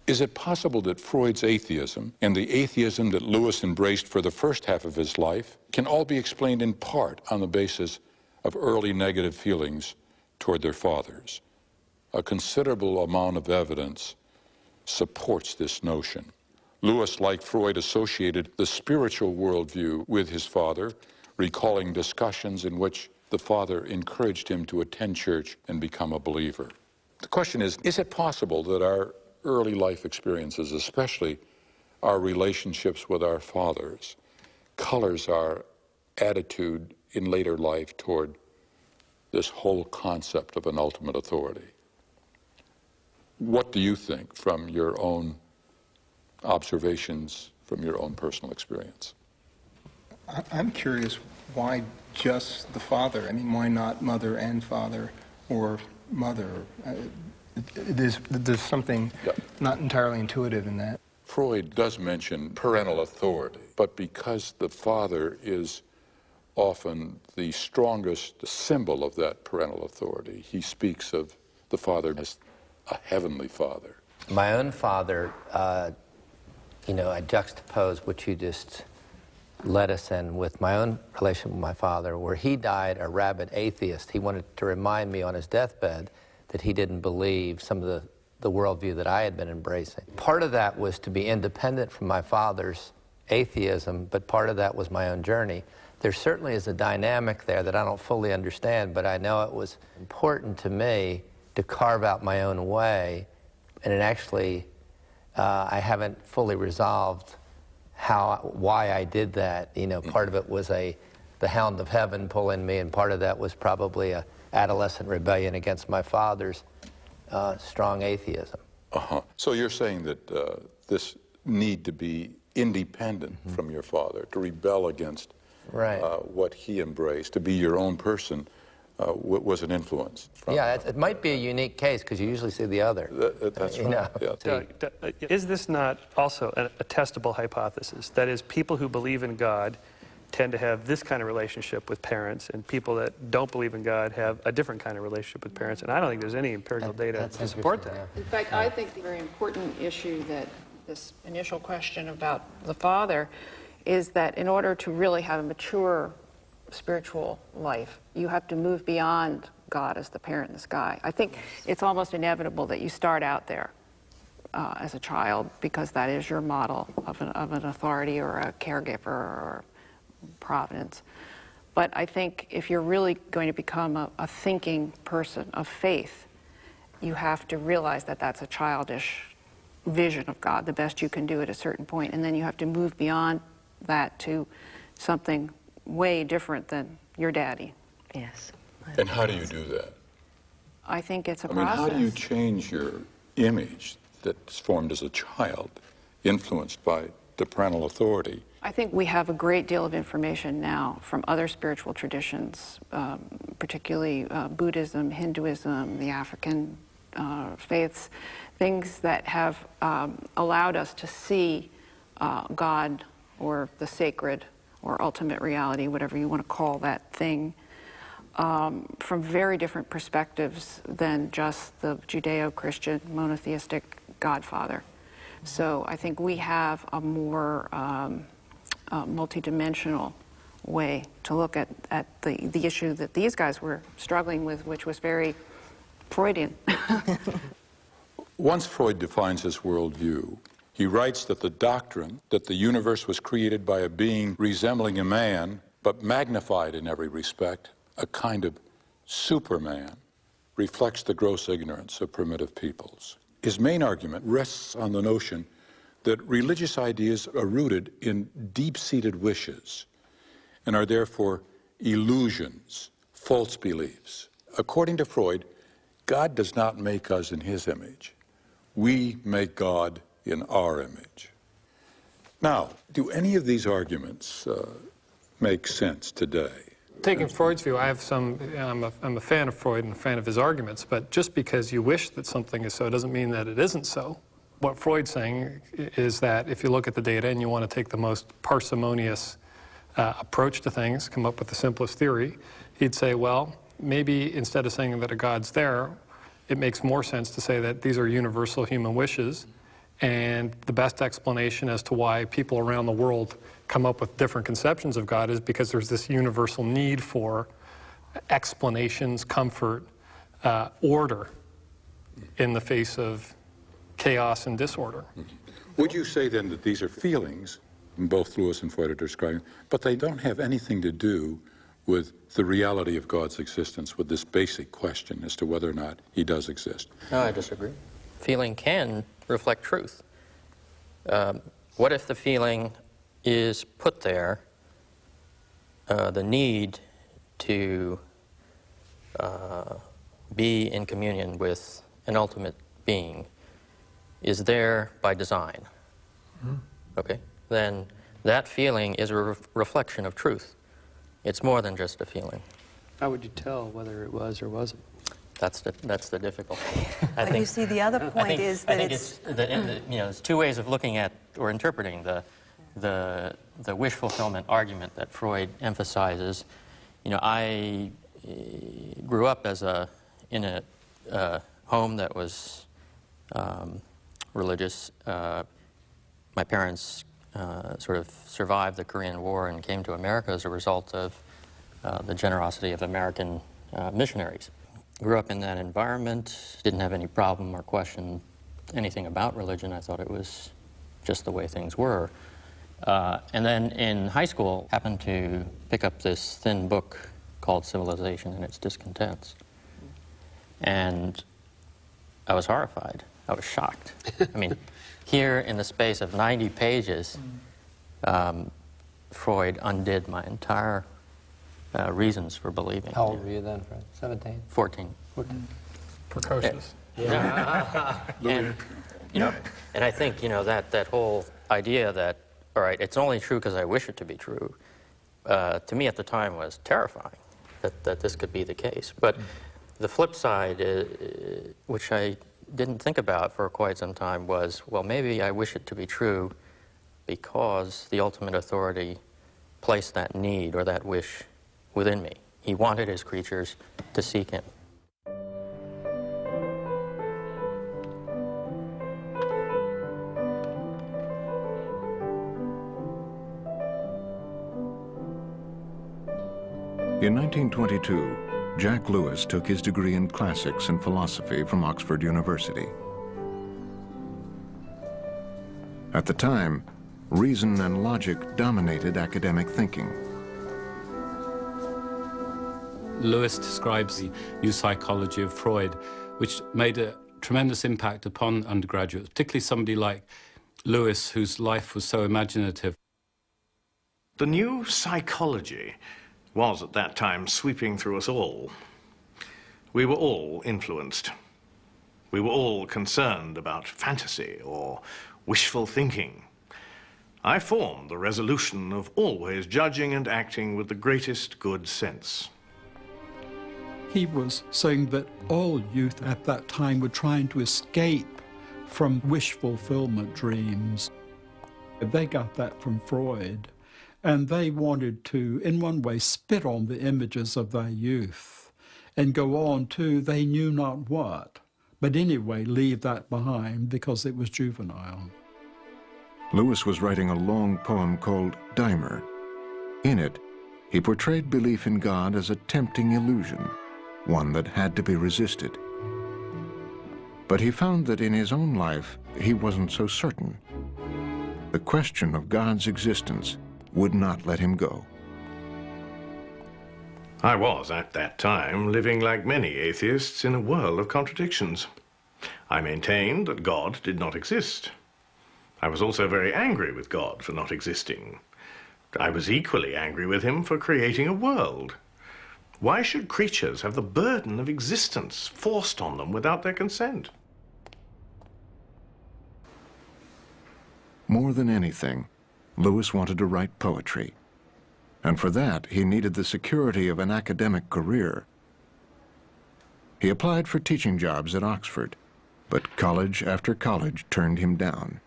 Is it possible that Freud's atheism and the atheism that Lewis embraced for the first half of his life can all be explained in part on the basis of early negative feelings toward their fathers? A considerable amount of evidence supports this notion. Lewis, like Freud, associated the spiritual worldview with his father, recalling discussions in which the father encouraged him to attend church and become a believer. The question is it possible that our early life experiences, especially our relationships with our fathers, colors our attitude in later life toward this whole concept of an ultimate authority? What do you think from your own observations, from your own personal experience? I'm curious, why just the father? I mean, why not mother and father, or mother? There's something not entirely intuitive in that. Freud does mention parental authority, but because the father is often the strongest symbol of that parental authority, he speaks of the father as a heavenly father. My own father, you know, I juxtapose what you just led us in with my own relationship with my father, where he died a rabid atheist. He wanted to remind me on his deathbed that he didn't believe some of the worldview that I had been embracing. Part of that was to be independent from my father's atheism, but part of that was my own journey. There certainly is a dynamic there that I don't fully understand, but I know it was important to me to carve out my own way, and it actually, I haven't fully resolved why I did that. You know, part of it was the hound of heaven pulling me, and part of that was probably a adolescent rebellion against my father's strong atheism. So you're saying that this need to be independent from your father, to rebel against what he embraced, to be your own person, was an influence. Yeah, it might be a unique case, because you usually see the other. That's right. Yeah. Doug, is this not also a testable hypothesis? That is, people who believe in God tend to have this kind of relationship with parents, and people that don't believe in God have a different kind of relationship with parents. And I don't think there's any empirical data to support that. Yeah. In fact, I think the very important issue that this initial question about the father is that in order to really have a mature spiritual life, you have to move beyond God as the parent in the sky. I think it's almost inevitable that you start out there as a child, because that is your model of an authority or a caregiver or providence. But I think if you're really going to become a thinking person of faith, you have to realize that that's a childish vision of God, the best you can do at a certain point, and then you have to move beyond that to something way different than your daddy. Yes. And how do you do that? I think it's a process. process. How do you change your image that's formed as a child, influenced by the parental authority? I think we have a great deal of information now from other spiritual traditions, particularly Buddhism, Hinduism, the African faiths, things that have allowed us to see God or the sacred or ultimate reality, whatever you want to call that thing, from very different perspectives than just the Judeo-Christian monotheistic Godfather. So I think we have a more multidimensional way to look at the issue that these guys were struggling with, which was very Freudian. Once Freud defines his worldview, he writes that the doctrine that the universe was created by a being resembling a man, but magnified in every respect, a kind of Superman, reflects the gross ignorance of primitive peoples. His main argument rests on the notion that religious ideas are rooted in deep-seated wishes and are therefore illusions, false beliefs. According to Freud, God does not make us in his image. We make God in our image. Now, do any of these arguments make sense today? Taking Freud's view, I have I'm a fan of Freud and a fan of his arguments, but just because you wish that something is so doesn't mean that it isn't so. What Freud's saying is that if you look at the data and you want to take the most parsimonious approach to things, come up with the simplest theory, he'd say, well, maybe instead of saying that a God's there, it makes more sense to say that these are universal human wishes, And the best explanation as to why people around the world come up with different conceptions of God is because there's this universal need for explanations, comfort, order in the face of chaos and disorder. Would you say then that these are feelings, both Lewis and Freud are describing, but they don't have anything to do with the reality of God's existence, with this basic question as to whether or not he does exist? No, I disagree. Feeling can reflect truth. What if the feeling is put there, the need to be in communion with an ultimate being is there by design? Okay? Then that feeling is a reflection of truth. It's more than just a feeling. How would you tell whether it was or wasn't? That's the difficulty. But you see, the other point is that there's two ways of looking at or interpreting the wish fulfillment argument that Freud emphasizes. You know, I grew up in a home that was religious. My parents sort of survived the Korean War and came to America as a result of the generosity of American missionaries. Grew up in that environment, didn't have any problem or question anything about religion. I thought it was just the way things were. And then in high school, happened to pick up this thin book called Civilization and Its Discontents. And I was horrified. I was shocked. I mean, here in the space of 90 pages, Freud undid my entire reasons for believing. How old were you then, Fred? 17? 14. 14. Precocious. Yeah. And, you know, and I think, you know, that whole idea that, all right, it's only true because I wish it to be true, to me at the time was terrifying, that this could be the case. But the flip side, which I didn't think about for quite some time, was, well, maybe I wish it to be true because the ultimate authority placed that need or that wish within me. He wanted his creatures to seek him. In 1922, Jack Lewis took his degree in classics and philosophy from Oxford University. At the time, reason and logic dominated academic thinking. Lewis describes the new psychology of Freud, which made a tremendous impact upon undergraduates, particularly somebody like Lewis, whose life was so imaginative. The new psychology was at that time sweeping through us all. We were all influenced. We were all concerned about fantasy or wishful thinking. I formed the resolution of always judging and acting with the greatest good sense. He was saying that all youth at that time were trying to escape from wish fulfillment dreams. They got that from Freud, and they wanted to, in one way, spit on the images of their youth and go on to they knew not what, but anyway leave that behind because it was juvenile. Lewis was writing a long poem called Dimer. In it, he portrayed belief in God as a tempting illusion, one that had to be resisted. But he found that in his own life, he wasn't so certain. The question of God's existence would not let him go. I was, at that time, living like many atheists in a world of contradictions. I maintained that God did not exist. I was also very angry with God for not existing. I was equally angry with him for creating a world. Why should creatures have the burden of existence forced on them without their consent? More than anything, Lewis wanted to write poetry. And for that, he needed the security of an academic career. He applied for teaching jobs at Oxford, but college after college turned him down.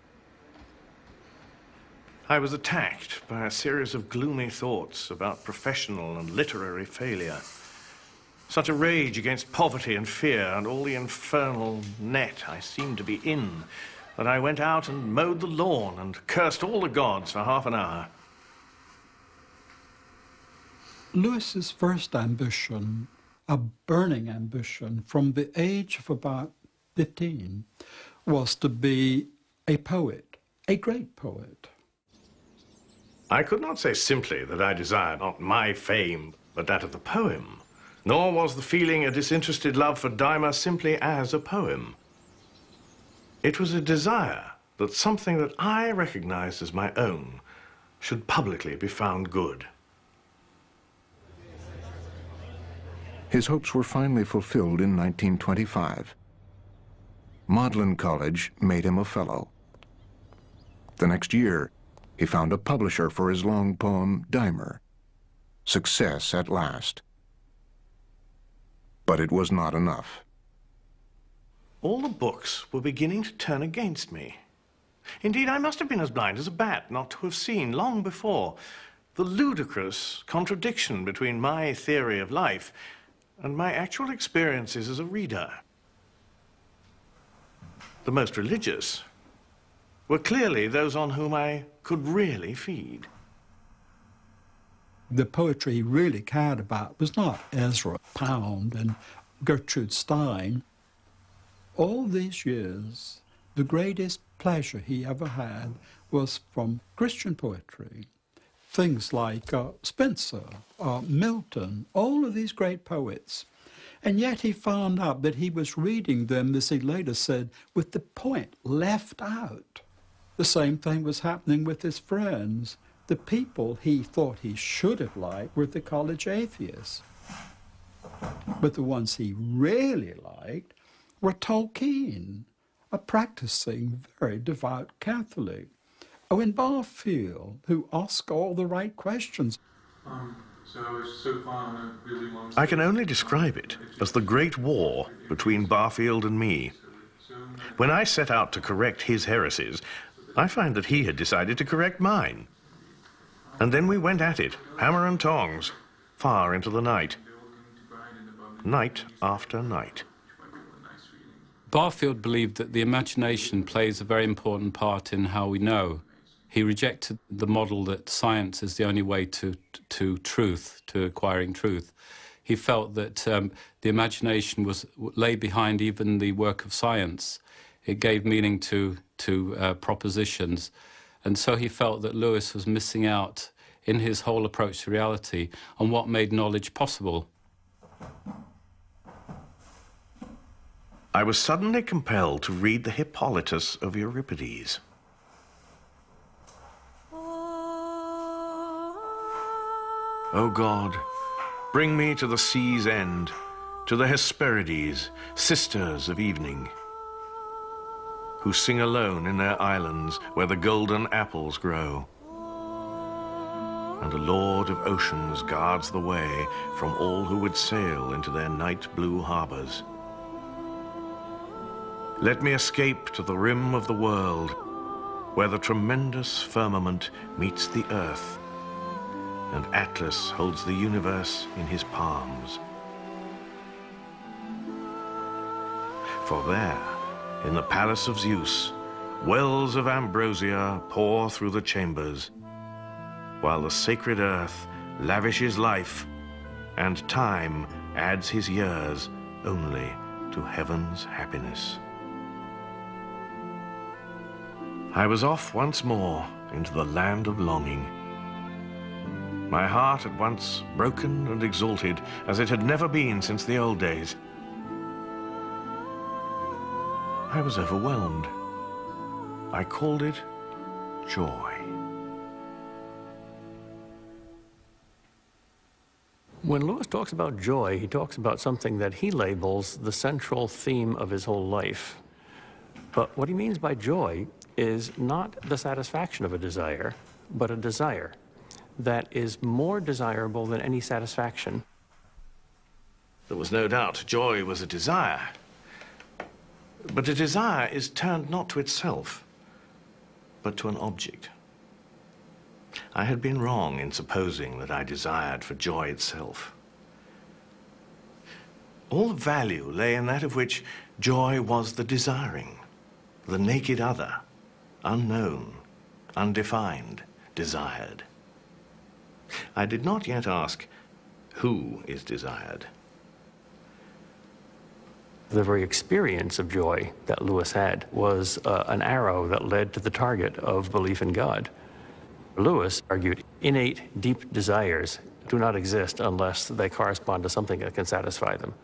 I was attacked by a series of gloomy thoughts about professional and literary failure. Such a rage against poverty and fear and all the infernal net I seemed to be in that I went out and mowed the lawn and cursed all the gods for half an hour. Lewis's first ambition, a burning ambition from the age of about 15, was to be a poet, a great poet. I could not say simply that I desired not my fame, but that of the poem. Nor was the feeling a disinterested love for Daimler simply as a poem. It was a desire that something that I recognized as my own should publicly be found good. His hopes were finally fulfilled in 1925. Magdalen College made him a fellow. The next year, he found a publisher for his long poem, Daimler. Success at last. But it was not enough. All the books were beginning to turn against me. Indeed, I must have been as blind as a bat not to have seen long before the ludicrous contradiction between my theory of life and my actual experiences as a reader. The most religious were clearly those on whom I could really feed. The poetry he really cared about was not Ezra Pound and Gertrude Stein. All these years, the greatest pleasure he ever had was from Christian poetry. Things like Spencer, Milton, all of these great poets. And yet he found out that he was reading them, as he later said, with the point left out. The same thing was happening with his friends. The people he thought he should have liked were the college atheists. But the ones he really liked were Tolkien, a practicing, very devout Catholic. Owen Barfield, who asked all the right questions. I can only describe it as the great war between Barfield and me. When I set out to correct his heresies, I find that he had decided to correct mine. And then we went at it, hammer and tongs, far into the night. Night after night. Barfield believed that the imagination plays a very important part in how we know. He rejected the model that science is the only way to truth, to acquiring truth. He felt that the imagination lay behind even the work of science. It gave meaning to propositions. And so he felt that Lewis was missing out in his whole approach to reality on what made knowledge possible. I was suddenly compelled to read the Hippolytus of Euripides. O God, bring me to the sea's end, to the Hesperides, sisters of evening, who sing alone in their islands where the golden apples grow. And the Lord of oceans guards the way from all who would sail into their night blue harbors. Let me escape to the rim of the world, where the tremendous firmament meets the earth, and Atlas holds the universe in his palms. For there, in the palace of Zeus, wells of ambrosia pour through the chambers, while the sacred earth lavishes life, and time adds his years only to heaven's happiness. I was off once more into the land of longing. My heart at once broken and exalted as it had never been since the old days. I was overwhelmed. I called it joy. When Lewis talks about joy, he talks about something that he labels the central theme of his whole life. But what he means by joy is not the satisfaction of a desire, but a desire that is more desirable than any satisfaction. There was no doubt joy was a desire. But a desire is turned not to itself, but to an object. I had been wrong in supposing that I desired for joy itself. All the value lay in that of which joy was the desiring. the naked other, unknown, undefined, desired. I did not yet ask, who is desired? The very experience of joy that Lewis had was an arrow that led to the target of belief in God. Lewis argued innate, deep desires do not exist unless they correspond to something that can satisfy them.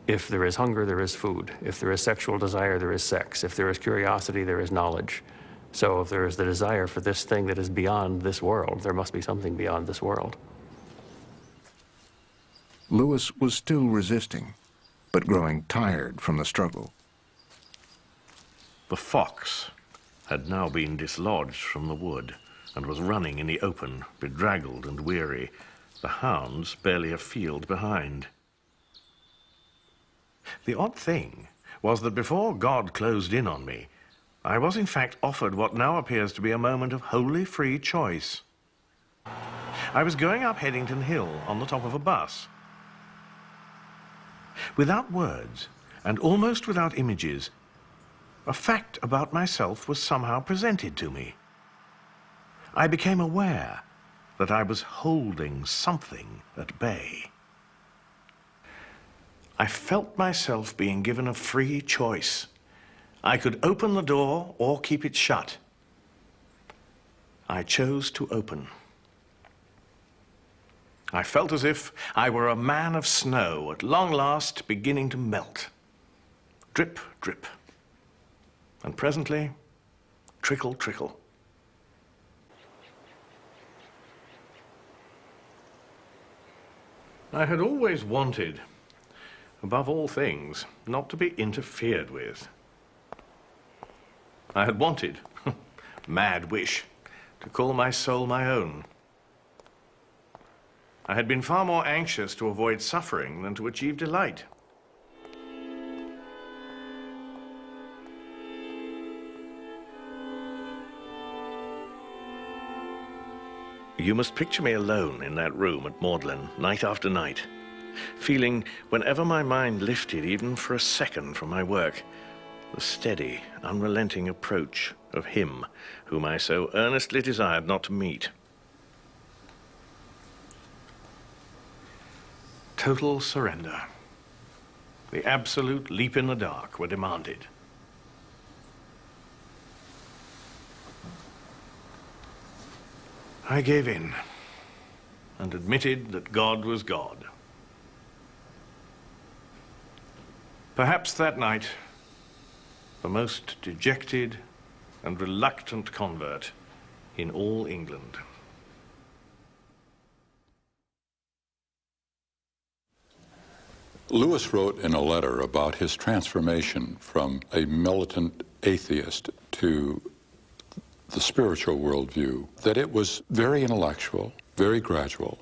If there is hunger, there is food. If there is sexual desire, there is sex. If there is curiosity, there is knowledge. So if there is the desire for this thing that is beyond this world, there must be something beyond this world. Lewis was still resisting, but growing tired from the struggle. The fox had now been dislodged from the wood and was running in the open, bedraggled and weary, the hounds barely a field behind. The odd thing was that before God closed in on me, I was in fact offered what now appears to be a moment of wholly free choice. I was going up Headington Hill on the top of a bus. Without words, and almost without images, a fact about myself was somehow presented to me. I became aware that I was holding something at bay. I felt myself being given a free choice. I could open the door or keep it shut. I chose to open. I felt as if I were a man of snow at long last beginning to melt. Drip, drip. And presently, trickle, trickle. I had always wanted, above all things, not to be interfered with. I had wanted, mad wish, to call my soul my own. I had been far more anxious to avoid suffering than to achieve delight. You must picture me alone in that room at Magdalen, night after night, feeling, whenever my mind lifted even for a second from my work, the steady, unrelenting approach of him whom I so earnestly desired not to meet. Total surrender. The absolute leap in the dark were demanded. I gave in and admitted that God was God. Perhaps that night, the most dejected and reluctant convert in all England. Lewis wrote in a letter about his transformation from a militant atheist to the spiritual worldview that it was very intellectual, very gradual,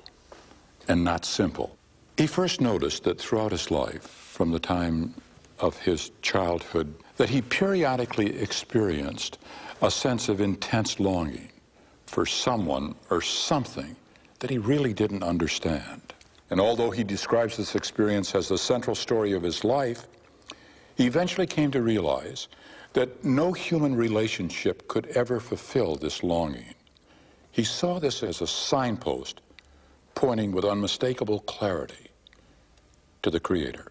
and not simple. He first noticed that throughout his life, from the time of his childhood, that he periodically experienced a sense of intense longing for someone or something that he really didn't understand. And although he describes this experience as the central story of his life, he eventually came to realize that no human relationship could ever fulfill this longing. He saw this as a signpost pointing with unmistakable clarity to the Creator.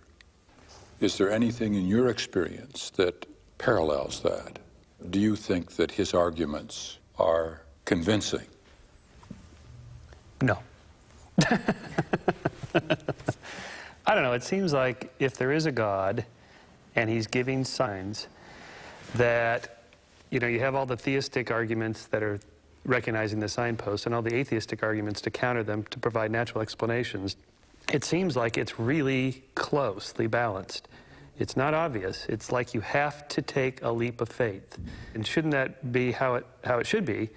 Is there anything in your experience that parallels that? Do you think that his arguments are convincing? No. I don't know. It seems like if there is a God and he's giving signs that, you know, you have all the theistic arguments that are recognizing the signposts and all the atheistic arguments to counter them to provide natural explanations. It seems like it's really closely balanced. It's not obvious. It's like you have to take a leap of faith. And shouldn't that be how it should be?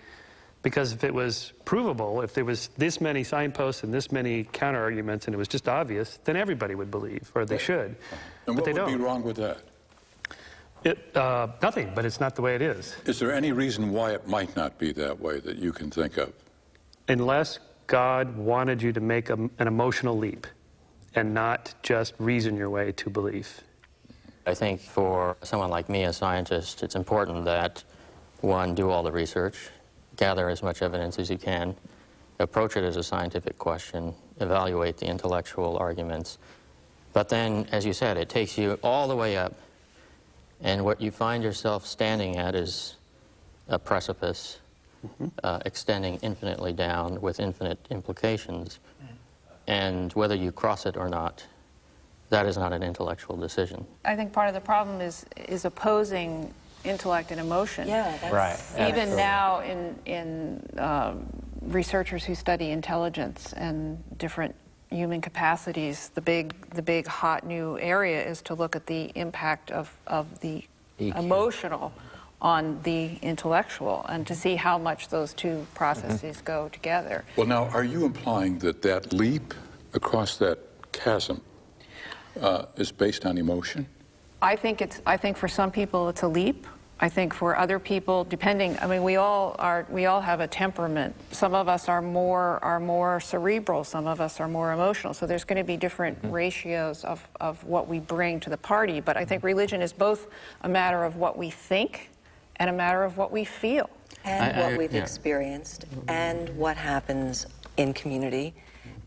Because if it was provable, if there was this many signposts and this many counter-arguments and it was just obvious, then everybody would believe, or they should. And what would be wrong with that? Nothing, but it's not the way it is. Is there any reason why it might not be that way that you can think of? Unless God wanted you to make an emotional leap and not just reason your way to belief. I think for someone like me, a scientist, it's important that, one, do all the research, gather as much evidence as you can, approach it as a scientific question, evaluate the intellectual arguments. But then, as you said, it takes you all the way up, and what you find yourself standing at is a precipice, extending infinitely down with infinite implications. And whether you cross it or not, that is not an intellectual decision. I think part of the problem is opposing intellect and emotion. Yeah, that's right. Even now in researchers who study intelligence and different human capacities, the big hot new area is to look at the impact of the EQ. Emotional on the intellectual, and to see how much those two processes go together. Well, now, are you implying that that leap across that chasm is based on emotion? I think for some people it's a leap. I think for other people, depending, I mean, we all have a temperament. Some of us are more cerebral, some of us are more emotional. So there's going to be different ratios of what we bring to the party. But I think religion is both a matter of what we think and a matter of what we feel. And what we've experienced, and what happens in community.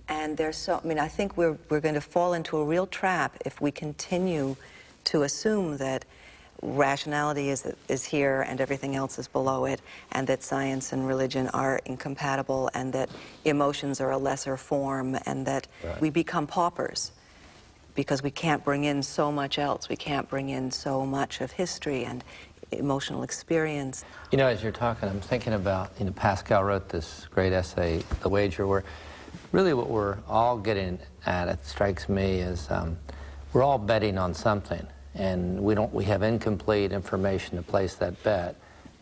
And there's so, I mean, I think we're going to fall into a real trap if we continue to assume that rationality is here and everything else is below it, and that science and religion are incompatible, and that emotions are a lesser form, and that we become paupers because we can't bring in so much else. We can't bring in so much of history and emotional experience. You know, as you're talking, I'm thinking about, you know, Pascal wrote this great essay, The Wager, where really what we're all getting at, it strikes me, is we're all betting on something. And we have incomplete information to place that bet,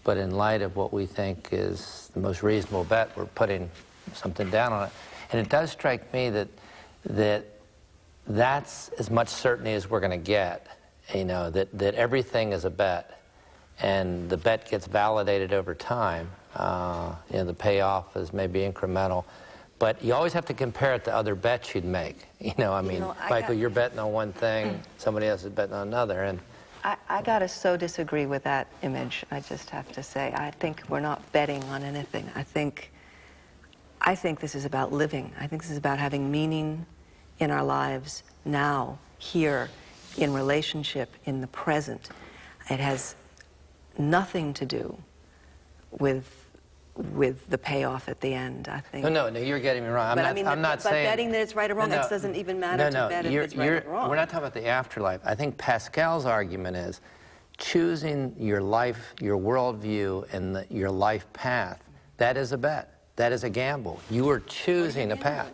but in light of what we think is the most reasonable bet, we're putting something down on it. And it does strike me that that's as much certainty as we're going to get, you know, that everything is a bet, and the bet gets validated over time. You know, the payoff is maybe incremental. But you always have to compare it to other bets you'd make. You know, I mean, Michael, you're betting on one thing, somebody else is betting on another. And I gotta so disagree with that image, I just have to say. I think we're not betting on anything. I think this is about living. I think this is about having meaning in our lives now, here, in relationship, in the present. It has nothing to do with the payoff at the end, I think. No, you're getting me wrong. I'm not saying... But betting that it's right or wrong, it doesn't even matter to bet if it's right or wrong. We're not talking about the afterlife. I think Pascal's argument is choosing your life, your worldview, and your life path. That is a bet. That is a gamble. You are choosing a path.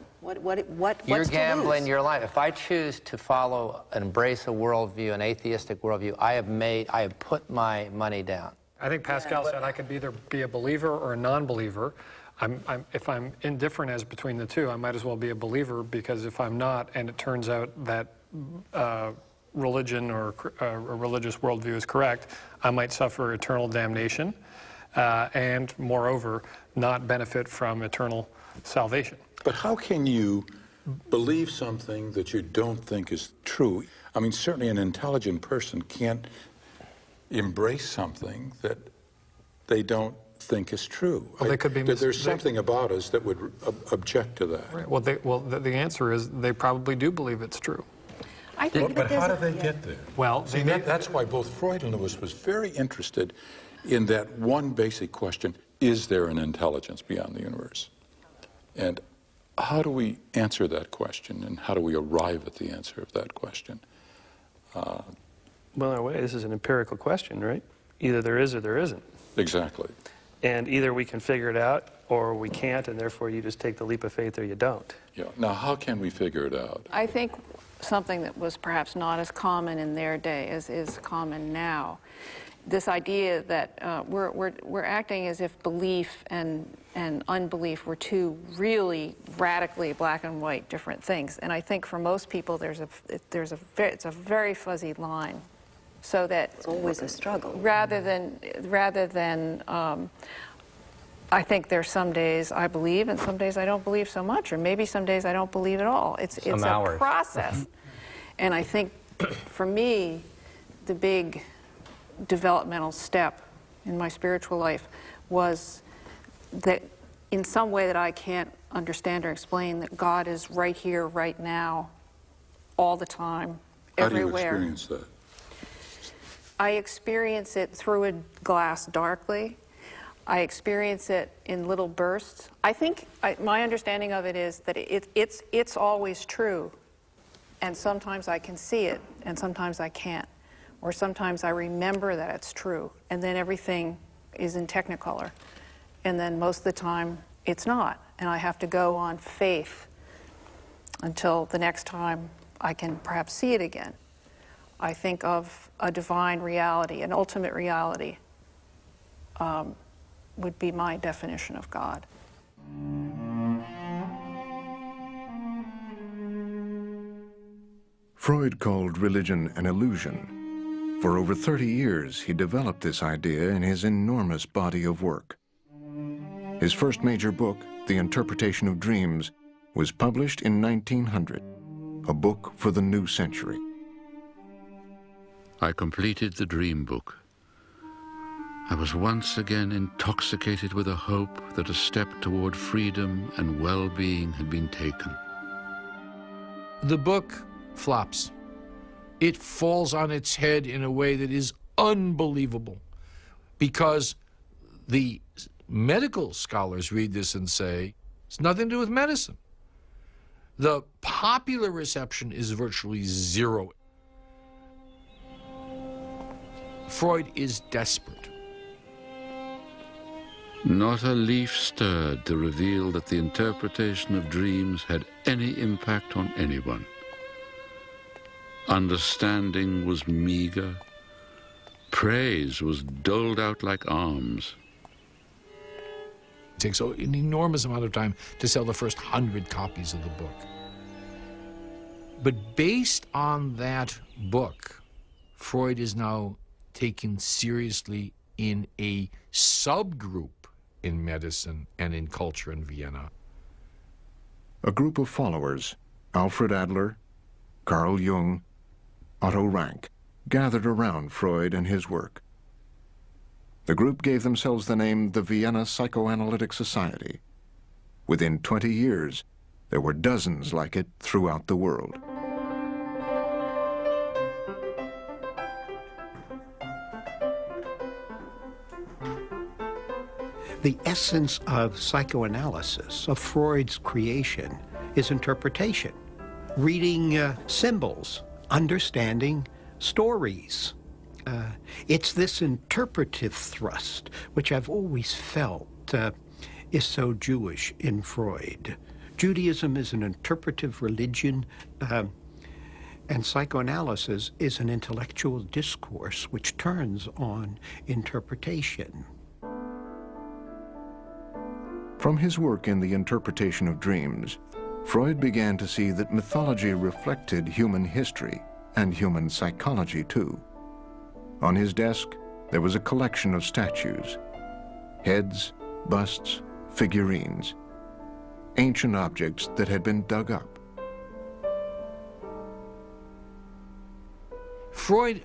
You're gambling your life. If I choose to follow and embrace a worldview, an atheistic worldview, I have put my money down. I think Pascal said I could either be a believer or a non-believer. If I'm indifferent as between the two, I might as well be a believer, because if I'm not, and it turns out that religion or a religious worldview is correct, I might suffer eternal damnation and, moreover, not benefit from eternal salvation. But how can you believe something that you don't think is true? I mean, certainly an intelligent person can't embrace something that they don't think is true. Well, they could be there's something about us that would object to that. Right. Well, the answer is they probably do believe it's true. I think but how do they get there? Well, see, that's why both Freud and Lewis was very interested in that one basic question: is there an intelligence beyond the universe? And how do we answer that question, and how do we arrive at the answer of that question? Well, in a way, this is an empirical question, right? Either there is or there isn't. Exactly. And either we can figure it out or we can't, and therefore you just take the leap of faith or you don't. Yeah. Now, how can we figure it out? I think something that was perhaps not as common in their day as is common now. This idea that we're acting as if belief and unbelief were two really radically black and white different things. And I think for most people it's a very fuzzy line. So that it's always a struggle. Rather than I think there's some days I believe and some days I don't believe so much, or maybe some days I don't believe at all. It's a process. And I think for me, the big developmental step in my spiritual life was that in some way that I can't understand or explain, that God is right here, right now, all the time, everywhere. How do you experience that? I experience it through a glass darkly. I experience it in little bursts. I think my understanding of it is that it's always true, and sometimes I can see it, and sometimes I can't. Or sometimes I remember that it's true, and then everything is in Technicolor. And then most of the time, it's not, and I have to go on faith until the next time I can perhaps see it again. I think of a divine reality, an ultimate reality, would be my definition of God. Freud called religion an illusion. For over 30 years, he developed this idea in his enormous body of work. His first major book, The Interpretation of Dreams, was published in 1900, a book for the new century. I completed the dream book. I was once again intoxicated with a hope that a step toward freedom and well-being had been taken. The book flops. It falls on its head in a way that is unbelievable, because the medical scholars read this and say, it's nothing to do with medicine. The popular reception is virtually zero. Freud is desperate. Not a leaf stirred to reveal that the interpretation of dreams had any impact on anyone. Understanding was meager. Praise was doled out like alms. It takes an enormous amount of time to sell the first 100 copies of the book. But based on that book, Freud is now taken seriously in a subgroup in medicine and in culture in Vienna. A group of followers, Alfred Adler, Carl Jung, Otto Rank, gathered around Freud and his work. The group gave themselves the name the Vienna Psychoanalytic Society. Within 20 years, there were dozens like it throughout the world. The essence of psychoanalysis, of Freud's creation, is interpretation. Reading symbols, understanding stories. It's this interpretive thrust, which I've always felt is so Jewish in Freud. Judaism is an interpretive religion, and psychoanalysis is an intellectual discourse which turns on interpretation. From his work in The Interpretation of Dreams, Freud began to see that mythology reflected human history and human psychology too. On his desk, there was a collection of statues, heads, busts, figurines, ancient objects that had been dug up. Freud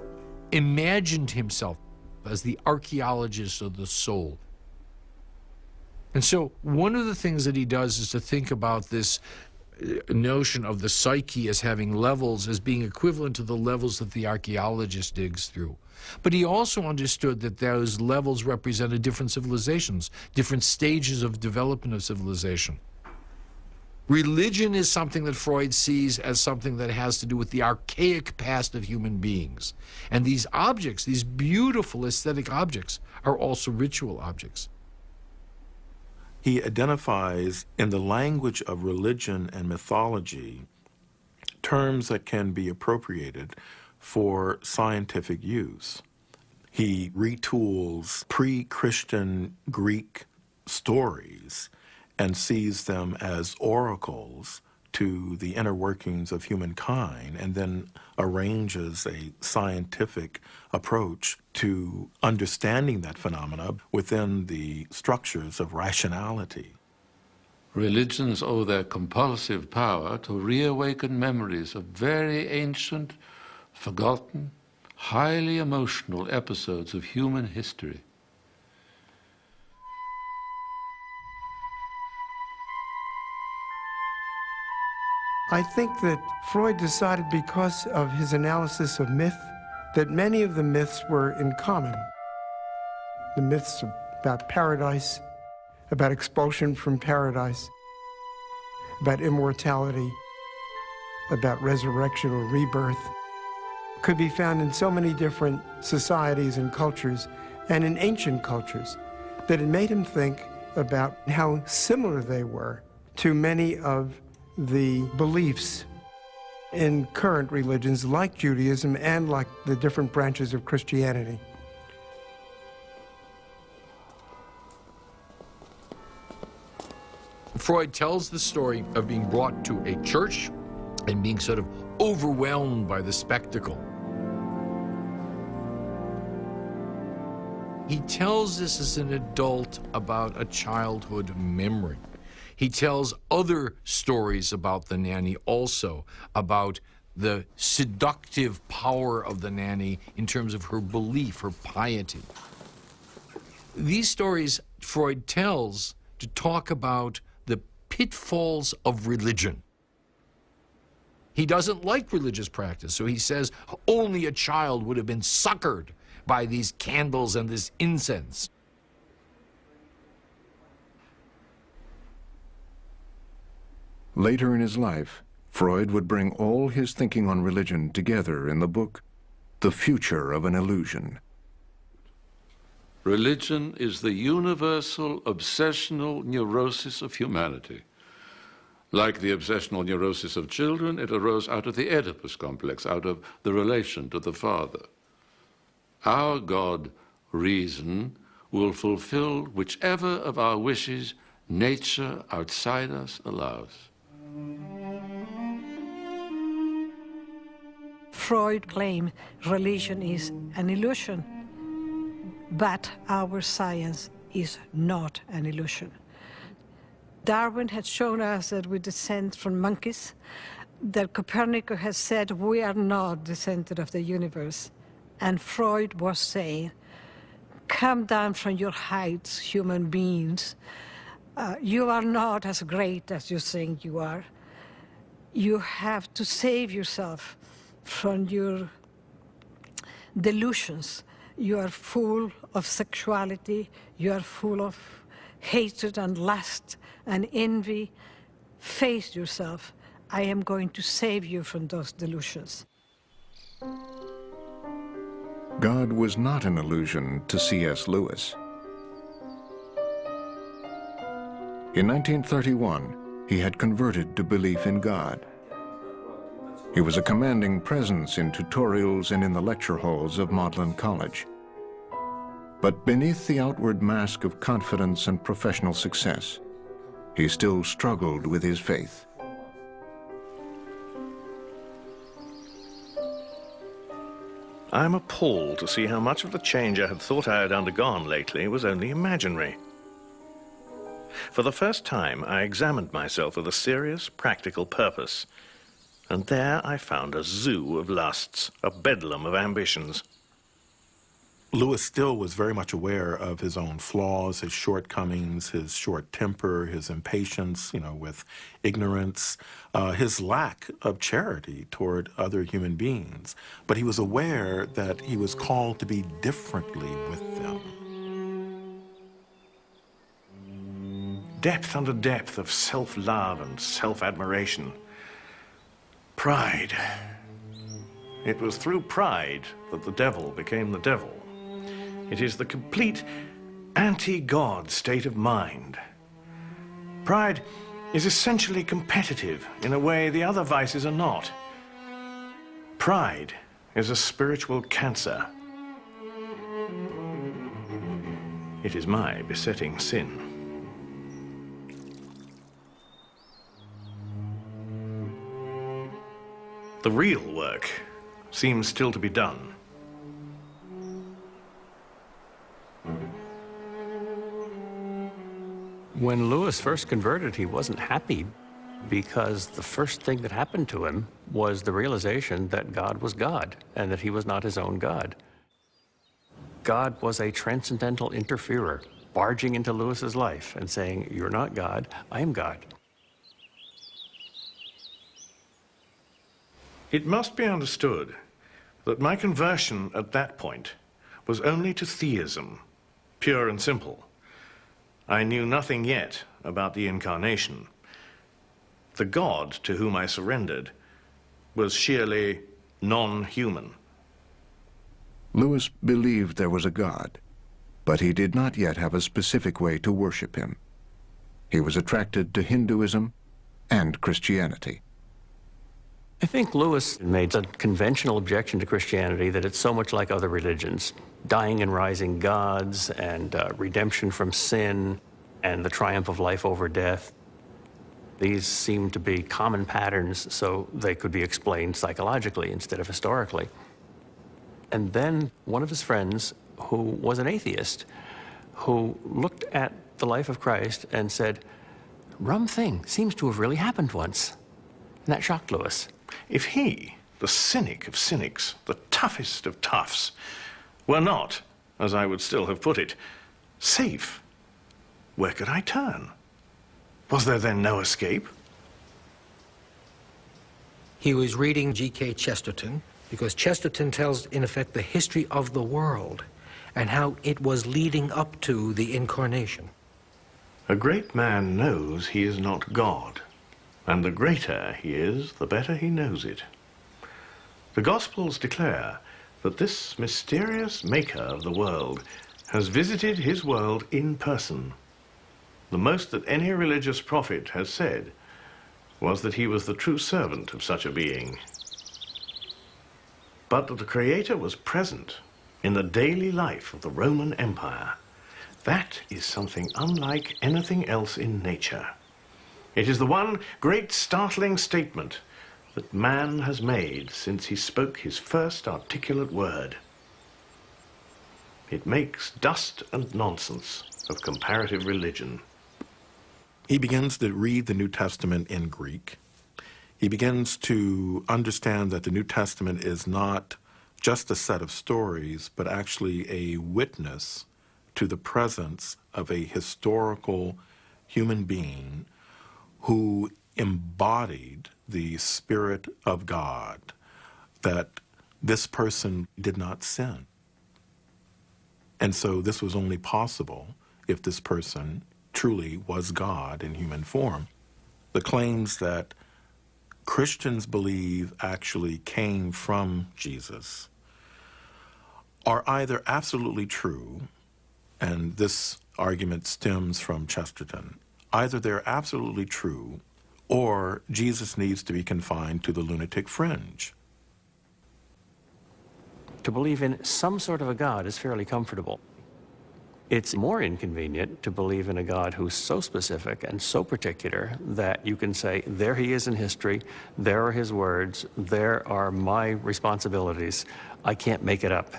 imagined himself as the archaeologist of the soul. And so one of the things that he does is to think about this notion of the psyche as having levels, as being equivalent to the levels that the archaeologist digs through. But he also understood that those levels represented different civilizations, different stages of development of civilization. Religion is something that Freud sees as something that has to do with the archaic past of human beings. And these objects, these beautiful aesthetic objects, are also ritual objects. He identifies in the language of religion and mythology terms that can be appropriated for scientific use. He retools pre-Christian Greek stories and sees them as oracles to the inner workings of humankind, and then arranges a scientific approach to understanding that phenomena within the structures of rationality. Religions owe their compulsive power to reawaken memories of very ancient, forgotten, highly emotional episodes of human history. I think that Freud decided, because of his analysis of myth, that many of the myths were in common. The myths about paradise, about expulsion from paradise, about immortality, about resurrection or rebirth, could be found in so many different societies and cultures, and in ancient cultures, that it made him think about how similar they were to many of the beliefs in current religions like Judaism and like the different branches of Christianity. Freud tells the story of being brought to a church and being sort of overwhelmed by the spectacle. He tells us as an adult about a childhood memory. He tells other stories about the nanny also, about the seductive power of the nanny in terms of her belief, her piety. These stories Freud tells to talk about the pitfalls of religion. He doesn't like religious practice, so he says only a child would have been suckered by these candles and this incense. Later in his life, Freud would bring all his thinking on religion together in the book, The Future of an Illusion. Religion is the universal obsessional neurosis of humanity. Like the obsessional neurosis of children, it arose out of the Oedipus complex, out of the relation to the father. Our God, reason, will fulfill whichever of our wishes nature outside us allows. Freud claimed religion is an illusion, but our science is not an illusion. Darwin had shown us that we descend from monkeys, that Copernicus has said we are not the center of the universe, and Freud was saying, come down from your heights, human beings. You are not as great as you think you are. You have to save yourself from your delusions. You are full of sexuality. You are full of hatred and lust and envy. Face yourself. I am going to save you from those delusions. God was not an illusion to C.S. Lewis. In 1931, he had converted to belief in God. He was a commanding presence in tutorials and in the lecture halls of Magdalen College. But beneath the outward mask of confidence and professional success, he still struggled with his faith. I'm appalled to see how much of the change I had thought I had undergone lately was only imaginary. For the first time, I examined myself with a serious, practical purpose. And there I found a zoo of lusts, a bedlam of ambitions. Lewis still was very much aware of his own flaws, his shortcomings, his short temper, his impatience, with ignorance, his lack of charity toward other human beings. But he was aware that he was called to be differently with them. Depth under depth of self-love and self-admiration. Pride. It was through pride that the devil became the devil. It is the complete anti-God state of mind. Pride is essentially competitive in a way the other vices are not. Pride is a spiritual cancer. It is my besetting sin. The real work seems still to be done. When Lewis first converted, he wasn't happy. because the first thing that happened to him was the realization that God was God and that he was not his own God. God was a transcendental interferer, barging into Lewis's life and saying, "You're not God, I am God." It must be understood that my conversion at that point was only to theism, pure and simple. I knew nothing yet about the incarnation. The God to whom I surrendered was sheerly non-human. Lewis believed there was a God, but he did not yet have a specific way to worship him. He was attracted to Hinduism and Christianity. I think Lewis made a conventional objection to Christianity that it's so much like other religions. Dying and rising gods and redemption from sin and the triumph of life over death. These seem to be common patterns, so they could be explained psychologically instead of historically. And then one of his friends, who was an atheist, who looked at the life of Christ and said, "Rum thing seems to have really happened once." And that shocked Lewis. If he, the cynic of cynics, the toughest of toughs, were not, as I would still have put it, safe, where could I turn? Was there then no escape? He was reading G.K. Chesterton, because Chesterton tells, in effect, the history of the world and how it was leading up to the incarnation. A great man knows he is not God, and the greater he is, the better he knows it. The Gospels declare that this mysterious maker of the world has visited his world in person. The most that any religious prophet has said was that he was the true servant of such a being. But that the Creator was present in the daily life of the Roman Empire, that is something unlike anything else in nature. It is the one great startling statement that man has made since he spoke his first articulate word. It makes dust and nonsense of comparative religion. He begins to read the New Testament in Greek. He begins to understand that the New Testament is not just a set of stories, but actually a witness to the presence of a historical human being who embodied the Spirit of God, that this person did not sin. And so this was only possible if this person truly was God in human form. The claims that Christians believe actually came from Jesus are either absolutely true, and this argument stems from Chesterton, either they're absolutely true, or Jesus needs to be confined to the lunatic fringe. To believe in some sort of a God is fairly comfortable. It's more inconvenient to believe in a God who's so specific and so particular that you can say, there he is in history, there are his words, there are my responsibilities, I can't make it up.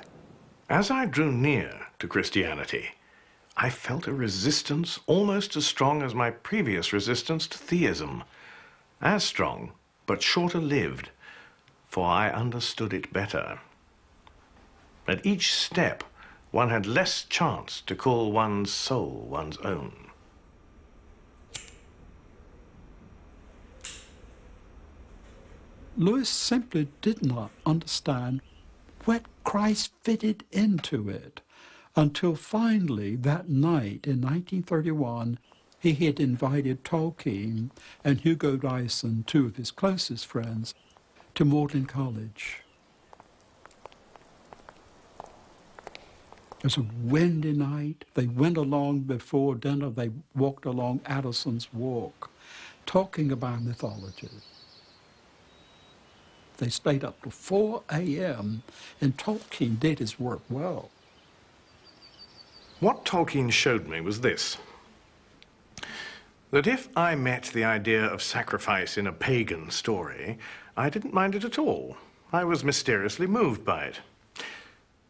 As I drew near to Christianity, I felt a resistance almost as strong as my previous resistance to theism. As strong, but shorter-lived, for I understood it better. At each step, one had less chance to call one's soul one's own. Lewis simply did not understand where Christ fitted into it until finally that night in 1931, he had invited Tolkien and Hugo Dyson, two of his closest friends, to Magdalen College. It was a windy night. They went along before dinner. They walked along Addison's Walk, talking about mythology. They stayed up to 4 a.m., and Tolkien did his work well. What Tolkien showed me was this: that if I met the idea of sacrifice in a pagan story, I didn't mind it at all. I was mysteriously moved by it.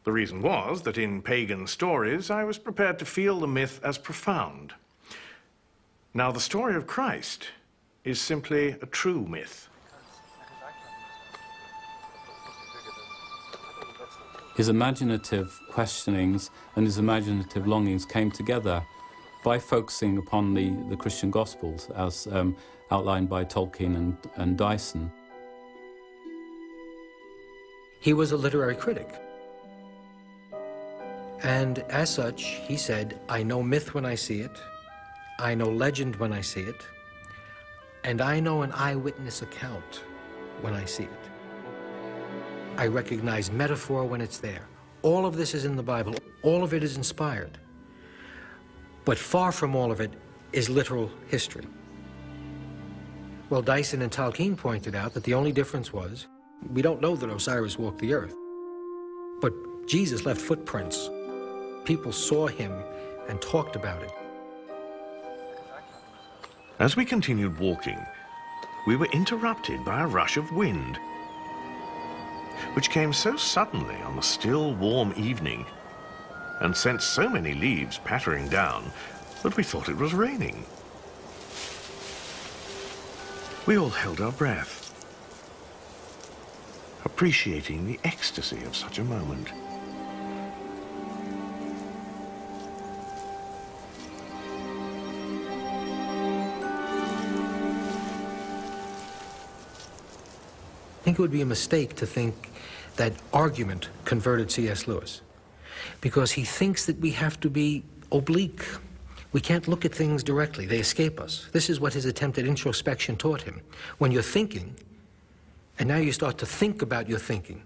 The reason was that in pagan stories, I was prepared to feel the myth as profound. Now, the story of Christ is simply a true myth. His imaginative questionings and his imaginative longings came together by focusing upon the Christian Gospels as outlined by Tolkien and Dyson. He was a literary critic. And as such, he said, I know myth when I see it, I know legend when I see it, and I know an eyewitness account when I see it. I recognize metaphor when it's there. All of this is in the Bible. All of it is inspired. But far from all of it is literal history. Well, Dyson and Tolkien pointed out that the only difference was, we don't know that Osiris walked the earth, but Jesus left footprints. People saw him and talked about it. As we continued walking, we were interrupted by a rush of wind, which came so suddenly on a still, warm evening and sent so many leaves pattering down that we thought it was raining. We all held our breath, appreciating the ecstasy of such a moment. I think it would be a mistake to think that argument converted C.S. Lewis, because he thinks that we have to be oblique. We can't look at things directly. They escape us. This is what his attempt at introspection taught him. When you're thinking, and now you start to think about your thinking,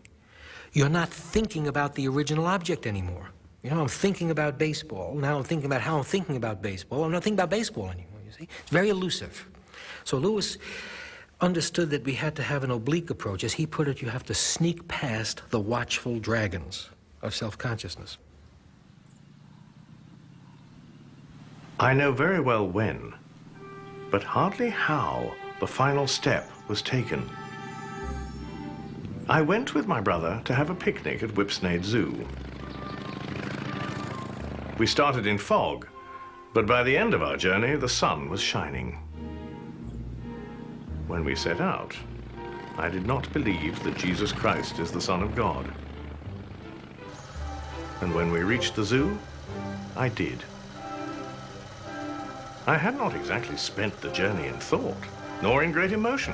you're not thinking about the original object anymore. You know, I'm thinking about baseball. Now I'm thinking about how I'm thinking about baseball. I'm not thinking about baseball anymore, you see. It's very elusive. So Lewis understood that we had to have an oblique approach. As he put it, you have to sneak past the watchful dragons of self-consciousness. I know very well when, but hardly how, the final step was taken. I went with my brother to have a picnic at Whipsnade Zoo. We started in fog, but by the end of our journey, the sun was shining. When we set out, I did not believe that Jesus Christ is the Son of God. And when we reached the zoo, I did. I had not exactly spent the journey in thought, nor in great emotion.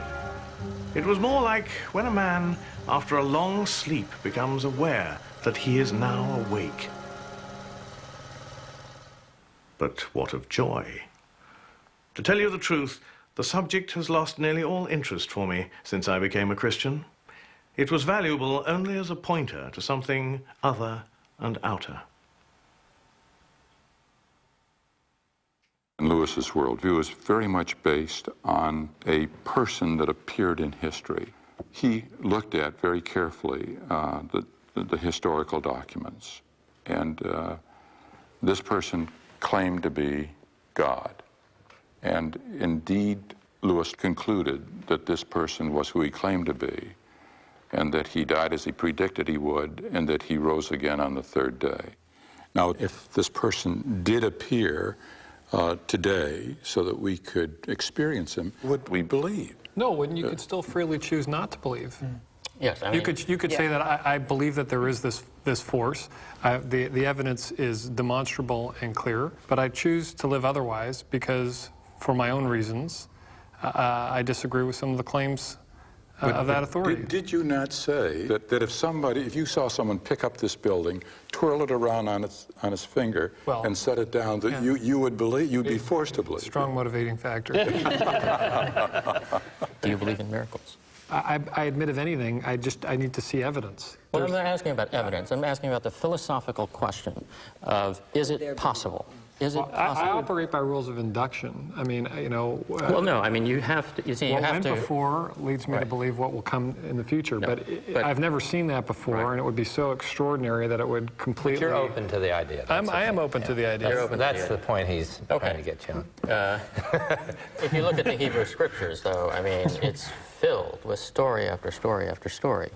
It was more like when a man, after a long sleep, becomes aware that he is now awake. But what of joy? To tell you the truth, the subject has lost nearly all interest for me since I became a Christian. It was valuable only as a pointer to something other and outer. Lewis's worldview is very much based on a person that appeared in history. He looked at very carefully the historical documents, and this person claimed to be God. And indeed, Lewis concluded that this person was who he claimed to be, and that he died as he predicted he would, and that he rose again on the third day. Now, if this person did appear today so that we could experience him, would we believe? No, when you could still freely choose not to believe. Yes, I mean, you could say that I believe that there is this force. The evidence is demonstrable and clear, but I choose to live otherwise because, for my own reasons, I disagree with some of the claims of that authority. Did you not say that if you saw someone pick up this building, twirl it around on its finger, and set it down, that you would believe, you'd be forced to believe? Strong motivating factor. Do you believe in miracles? I admit of anything, I need to see evidence. Well, I'm not asking about evidence. I'm asking about the philosophical question of, is it possible? Is it possible? I operate by rules of induction. I mean, you know... well, no, I mean, you have to... You see, you have to... What went before leads me to believe what will come in the future, but I've never seen that before, and it would be so extraordinary that it would completely... But you're open to the idea. I am open to the idea. That's the point he's trying to get you on. If you look at the Hebrew Scriptures, though, I mean, it's filled with story after story after story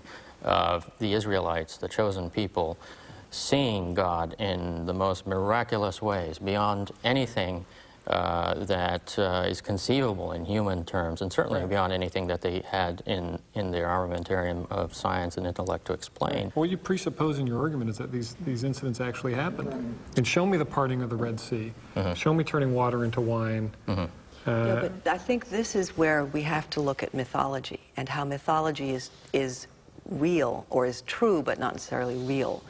of the Israelites, the chosen people, seeing God in the most miraculous ways, beyond anything that is conceivable in human terms, and certainly beyond anything that they had in their armamentarium of science and intellect to explain. What you presuppose in your argument is that these incidents actually happened. And show me the parting of the Red Sea. Show me turning water into wine. But I think this is where we have to look at mythology and how mythology is real, or is true but not necessarily real,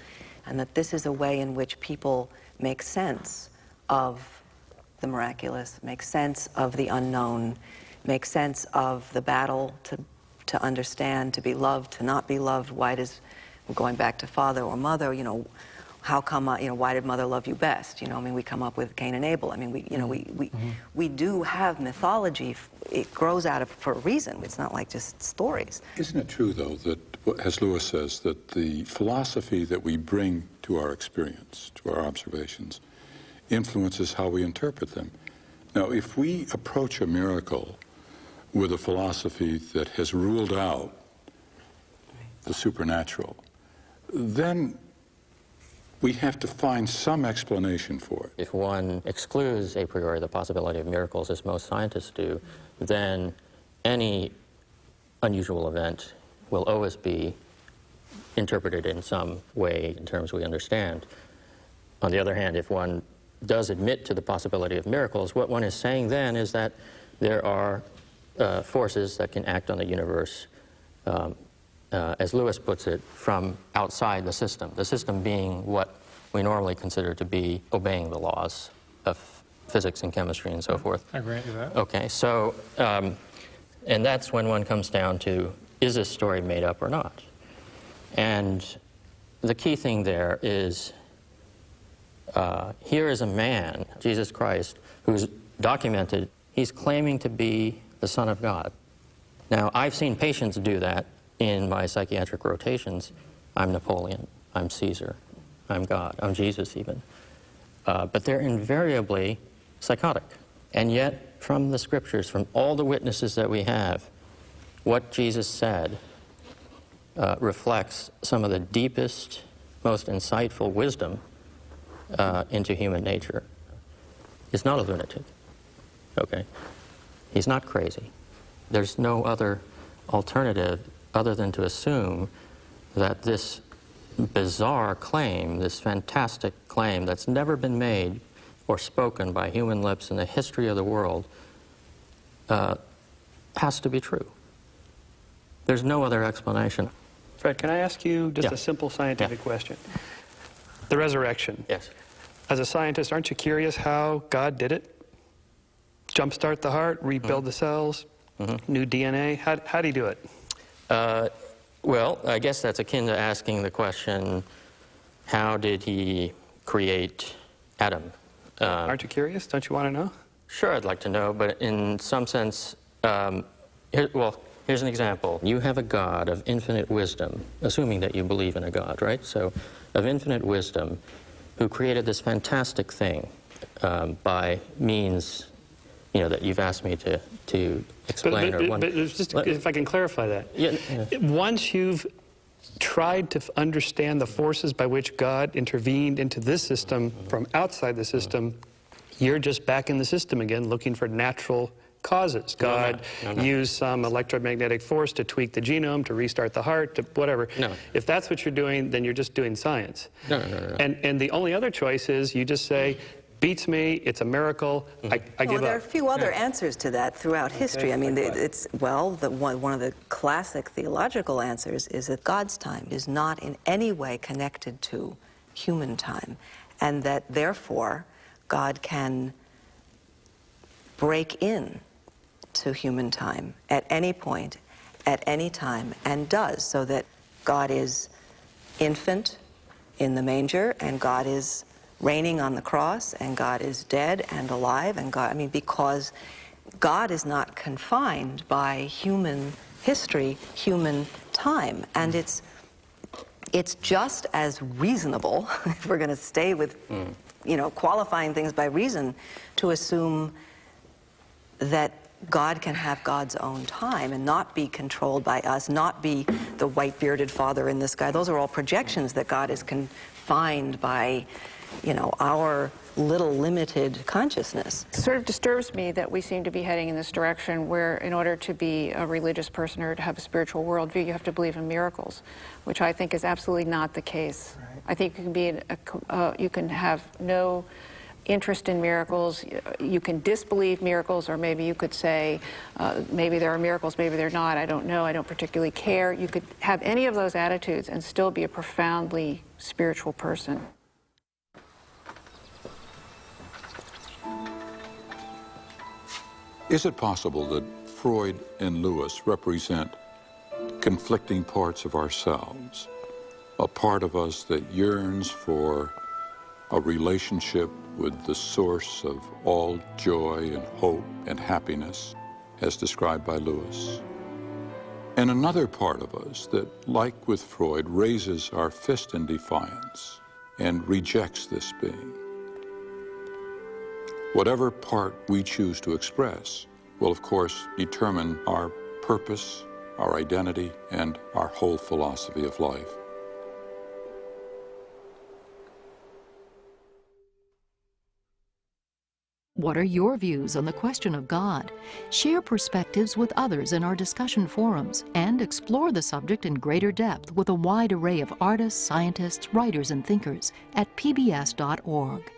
and that this is a way in which people make sense of the miraculous, make sense of the unknown, make sense of the battle to understand, to be loved, to not be loved. Why does, going back to father or mother, you know, how come, you know, why did mother love you best? You know, I mean, we come up with Cain and Abel. I mean, we do have mythology. It grows out of for a reason. It's not like just stories. Isn't it true, though, that, as Lewis says, that the philosophy that we bring to our experience, to our observations, influences how we interpret them? Now, if we approach a miracle with a philosophy that has ruled out the supernatural, then we have to find some explanation for it. If one excludes a priori the possibility of miracles, as most scientists do, then any unusual event will always be interpreted in some way in terms we understand. On the other hand, if one does admit to the possibility of miracles, what one is saying then is that there are forces that can act on the universe, as Lewis puts it, from outside the system being what we normally consider to be obeying the laws of physics and chemistry and so forth. I grant you that. Okay, so, and that's when one comes down to, is this story made up or not? And the key thing there is, here is a man, Jesus Christ, who's documented, he's claiming to be the Son of God. Now, I've seen patients do that in my psychiatric rotations. I'm Napoleon, I'm Caesar, I'm God, I'm Jesus even. But they're invariably psychotic. And yet, from the scriptures, from all the witnesses that we have, what Jesus said reflects some of the deepest, most insightful wisdom into human nature. He's not a lunatic, okay? He's not crazy. There's no other alternative other than to assume that this bizarre claim, this fantastic claim that's never been made or spoken by human lips in the history of the world, has to be true. There's no other explanation. Fred, can I ask you just a simple scientific question? The resurrection. Yes. As a scientist, aren't you curious how God did it? Jumpstart the heart, rebuild the cells, new DNA. How do you do it? Well, I guess that's akin to asking the question, how did he create Adam? Aren't you curious? Don't you want to know? Sure, I'd like to know, but in some sense, here's an example. You have a God of infinite wisdom, assuming that you believe in a God, right? So, of infinite wisdom, who created this fantastic thing by means, you know, that you've asked me to explain. But just if I can clarify that. Once you've tried to understand the forces by which God intervened into this system from outside the system, you're just back in the system again looking for natural causes. God used some electromagnetic force to tweak the genome, to restart the heart, to whatever. If that's what you're doing, then you're just doing science. And the only other choice is you just say, beats me, it's a miracle, I give up. There are a few other answers to that throughout history. I mean, it's, well, one of the classic theological answers is that God's time is not in any way connected to human time, and that therefore God can break in to human time at any point, at any time, and does, so that God is infant in the manger, and God is reigning on the cross, and God is dead and alive, and God, I mean, because God is not confined by human history, human time, and it's just as reasonable, if we're going to stay with, you know, qualifying things by reason, to assume that God can have God's own time and not be controlled by us, not be the white-bearded father in the sky. Those are all projections that God is confined by, you know, our little limited consciousness. It sort of disturbs me that we seem to be heading in this direction where in order to be a religious person or to have a spiritual worldview, you have to believe in miracles, which I think is absolutely not the case. Right. I think you can be you can have no interest in miracles, you can disbelieve miracles, or maybe you could say maybe there are miracles, maybe they're not, I don't know, I don't particularly care. You could have any of those attitudes and still be a profoundly spiritual person. Is it possible that Freud and Lewis represent conflicting parts of ourselves? A part of us that yearns for a relationship with the source of all joy and hope and happiness, as described by Lewis. And another part of us that, like with Freud, raises our fist in defiance and rejects this being. Whatever part we choose to express will, of course, determine our purpose, our identity, and our whole philosophy of life. What are your views on the question of God? Share perspectives with others in our discussion forums and explore the subject in greater depth with a wide array of artists, scientists, writers, and thinkers at pbs.org.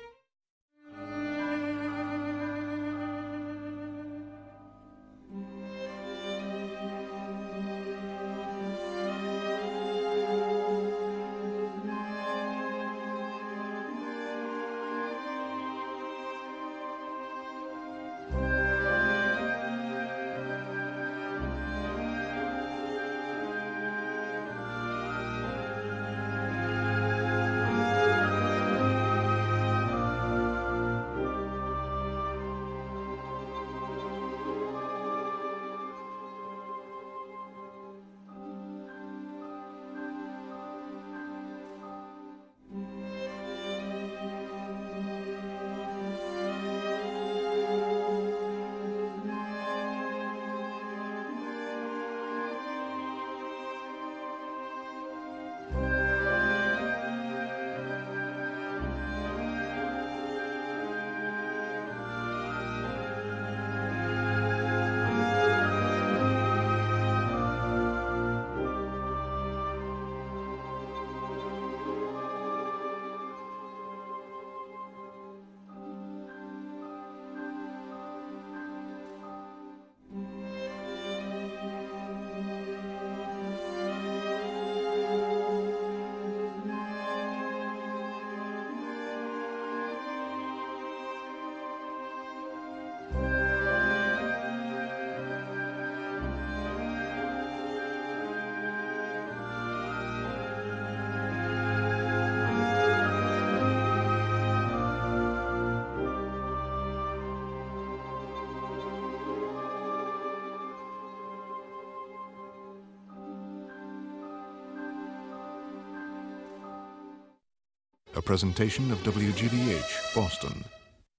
A presentation of WGBH, Boston.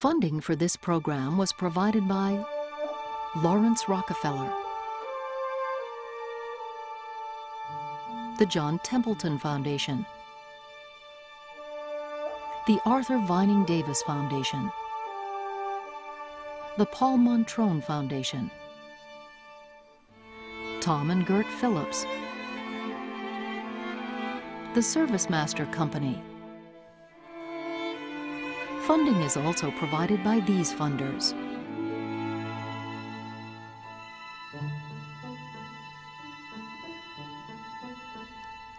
Funding for this program was provided by Lawrence Rockefeller, the John Templeton Foundation, the Arthur Vining Davis Foundation, the Paul Montrone Foundation, Tom and Gert Phillips, the Service Master Company. Funding is also provided by these funders: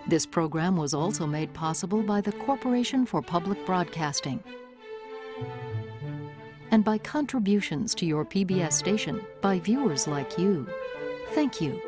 this program was also made possible by the Corporation for Public Broadcasting and by contributions to your PBS station by viewers like you. Thank you.